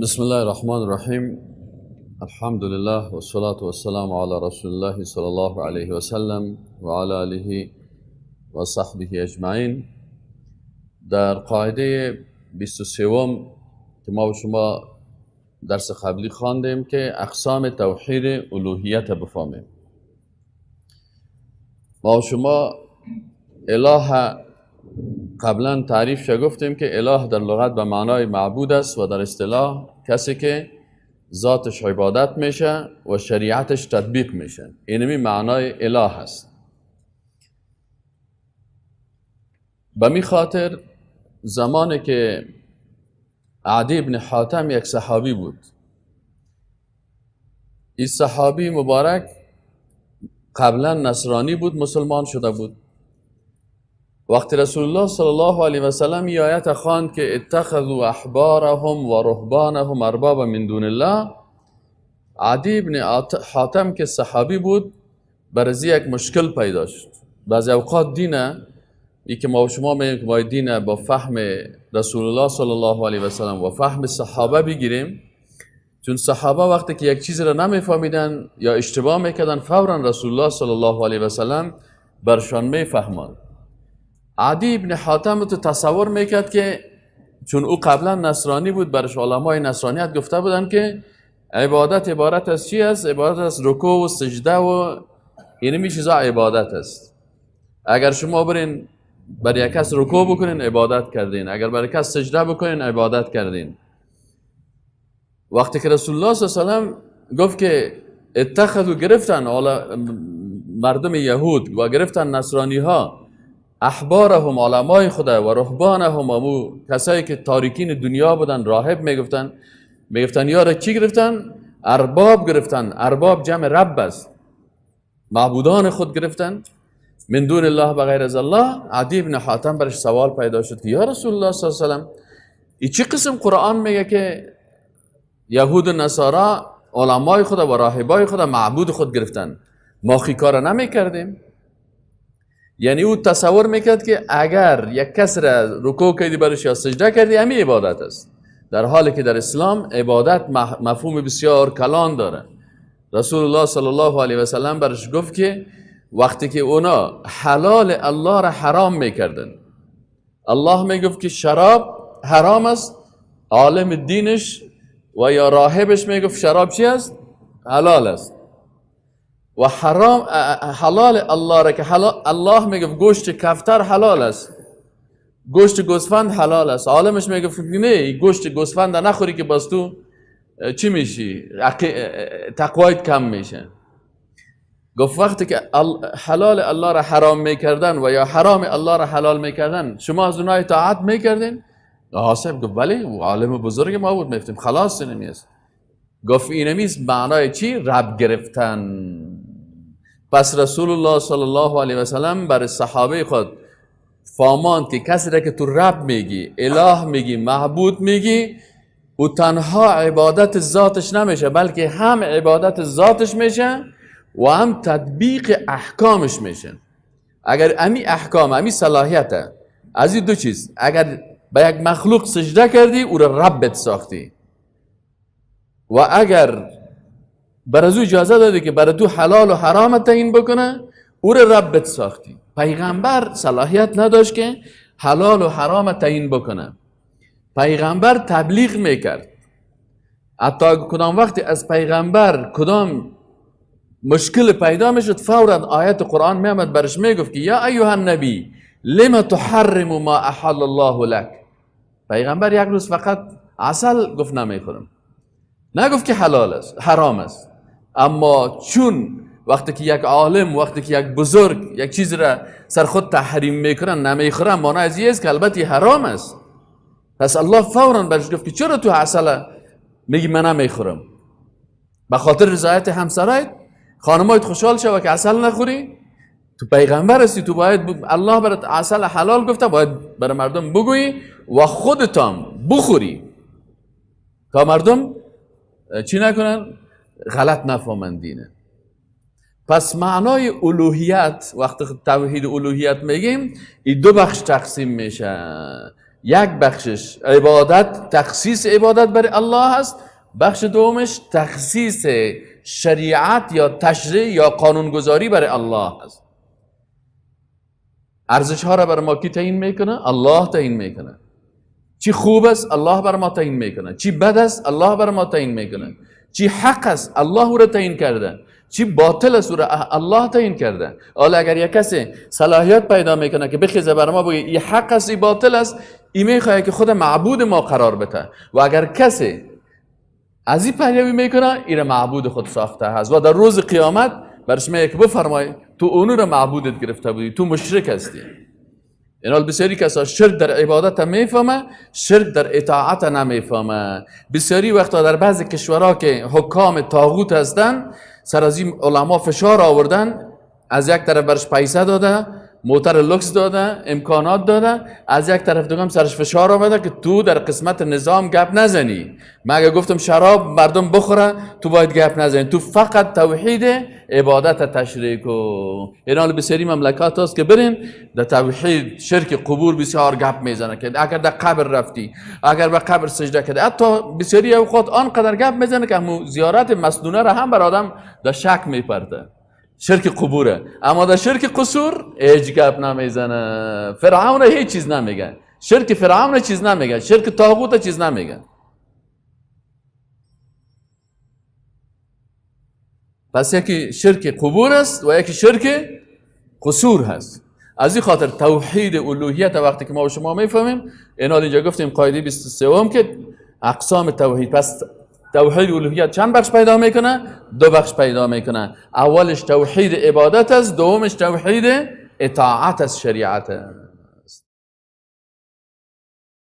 بسم الله الرحمن الرحیم. الحمد لله و الصلاة والسلام على رسول الله صلی الله علیه و سلم و علی آله و صحبه اجمعین. در قاعده 23 که ما و شما درس قبلی خواندیم که اقسام توحید الوهیت بفهمیم. ما و شما اله قبلا تعریف گفتیم که اله در لغت به معنای معبود است و در اصطلاح کسی که ذاتش عبادت میشه و شریعتش تطبیق میشه. اینمی معنای اله است. به می خاطر زمانی که عدی بن حاتم یک صحابی بود، این صحابی مبارک قبلا نصرانی بود، مسلمان شده بود. وقتی رسول الله صلی الله علیه و سلم این آیت خواند که اتخذوا احبارهم و رهبانهم اربابا من دون الله، عدی بن حاتم که صحابی بود برای یک مشکل پیدا شد. بعضی اوقات دینه ای که ما و شما میگیم که باید دینه با فهم رسول الله صلی الله علیه و سلم و فهم صحابه بگیریم، چون صحابه وقتی که یک چیز را نمیفهمیدن یا اشتباه میکردن فورا رسول الله صلی الله علیه و سلم برشان میفهماند. عدی بن حاتم تو تصور میکرد که چون او قبلا نصرانی بود، برش علمای نصرانیت گفته بودن که عبادت عبارت از چی است؟ عبادت از رکوع و سجده و اینمی چیزا عبادت است. اگر شما برین برای یک کس رکوع بکنین عبادت کردین، اگر برای کس سجده بکنین عبادت کردین. وقتی که رسول الله صلی الله علیه و سلم گفت که اتخذوا، گرفتن مردم یهود و گرفتن نصرانی ها احبارهم، علمای خدا، و رهبانهم، امو کسایی که تاریکین دنیا بودن، راهب میگفتن یارا چی گرفتن؟ ارباب گرفتن. ارباب جمع رب است، معبودان خود گرفتن من دون الله بغیر از الله. عدی بن حاتم برش سوال پیدا شد که یا رسول الله صلی الله علیه و سلم، این چی قسم قرآن میگه که یهود و نصارا علمای خدا و راهبای خدا معبود خود گرفتن، ما خی کار نمیکردیم؟ یعنی او تصور میکرد که اگر یک کس را رکوع کردی برش یا سجده کردی همی عبادت است، در حالی که در اسلام عبادت مفهوم بسیار کلان داره. رسول الله صلی الله علیه و سلم برش گفت که وقتی که اونا حلال الله را حرام میکردن، الله میگفت که شراب حرام است، عالم دینش و یا راهبش میگفت شراب چی است؟ حلال است. و حرام حلال الله را که الله میگفت گوشت کفتر حلال است، گوشت گوسفند حلال است، عالمش میگفت نه گوشت گوسفند نخوری که باز تو چی میشی؟ تقوایت کم میشه. گفت وقتی که حلال الله را حرام میکردن و یا حرام الله را حلال میکردن، شما از اونها اطاعت میکردین؟ حاسب گفت بله، عالم بزرگ ما بود، میفتیم خلاص نمیست. گفت اینمیست معنای چی؟ رب گرفتن. پس رسول الله صلی الله علیه و سلم برای صحابه خود فهماند که کسی را که تو رب میگی، اله میگی، معبود میگی، او تنها عبادت ذاتش نمیشه، بلکه هم عبادت ذاتش میشه و هم تطبیق احکامش میشه. اگر امی احکام، امی صلاحیت از این دو چیز، اگر به یک مخلوق سجده کردی او را ربت ساختی، و اگر برای او اجازه دادی که برای تو حلال و حرام تعیین بکنه او را ربت ساختی. پیغمبر صلاحیت نداشت که حلال و حرام تعیین بکنه، پیغمبر تبلیغ میکرد. حتی کدام وقتی از پیغمبر کدام مشکل پیدا میشد فورا آیت قرآن میامد برش میگفت که یا ایها النبی لما تحرم ما احل الله لك. پیغمبر یک روز فقط عسل گفت نمیخورم، نگفت که حلال است حرام است، اما چون وقتی که یک عالم، وقتی که یک بزرگ یک چیز را سر خود تحریم میکنن نمیخورن، معنی از این است که البته حرام است. پس الله فورا برش گفت که چرا تو عسل میگی من نمیخورم؟ به خاطر رضایت همسرایت، خانمایت خوشحال شوه که عسل نخوری؟ تو پیغمبر هستی، تو باید الله برات عسل حلال گفته، باید برای مردم بگویی و خودتان بخوری تا مردم چی نکنن؟ غلط نفهمن دینه. پس معنای الوهیت، وقتی توحید الوهیت میگیم این دو بخش تقسیم میشه. یک بخشش عبادت، تخصیص عبادت برای الله هست، بخش دومش تخصیص شریعت یا تشریع یا قانونگذاری برای الله هست. ارزش ها را بر ما کی تعیین میکنه؟ الله تعیین میکنه. چی خوب است الله بر ما تعیین میکنه، چی بد است الله بر ما تعیین میکنه، چی حق است الله او را تعیین کرده، چی باطل است او را الله تعیین کرده. حالا اگر یک کسی صلاحیت پیدا میکنه که بخیزه بر ما بگه این حق است این باطل است، این میخواد که خود معبود ما قرار بده. و اگر کسی از این پیروی میکنه این معبود خود ساخته هست و در روز قیامت برش میگه که بفرمای تو اونو را معبودت گرفته بودی، تو مشرک هستی. این حال بسیاری کسا شرک در عبادت میفهمه، شرک در اطاعت نمیفهمه. بسیاری وقتا در بعضی کشورها که حکام طاغوت هستن، سر از این علما فشار آوردن، از یک طرف برش پیسه داده، موتر لوکس داده، امکانات داده، از یک طرف دیگه هم سرش فشار آمده که تو در قسمت نظام گپ نزنی. من اگه گفتم شراب مردم بخوره تو باید گپ نزنی، تو فقط توحید عبادت تشریع کو. این حال بسیاری مملکات هست که برین در توحید شرک قبور بسیار گپ میزنه که اگر در قبر رفتی، اگر به قبر سجده کرده، حتی بسیاری اوقات آنقدر گپ میزنه که همون زیارت مسنونه را هم بر آدم در شک میپرده. شرک قبوره، اما در شرک قصور هیچ گپ نمیزنه. فرعون هیچ چیز نمیگه، شرک فرعون چیز نمیگه، شرک طاغوت چیز نمیگه. پس یکی شرک قبور است و یکی شرک قصور هست. از این خاطر توحید الوهیت وقتی که ما و شما میفهمیم، اینا اینجا گفتیم قاعده 23 که اقسام توحید. پس توحید الوهیت چند بخش پیدا میکنه؟ دو بخش پیدا میکنه. اولش توحید عبادت است، دومش توحید اطاعت از شریعت است.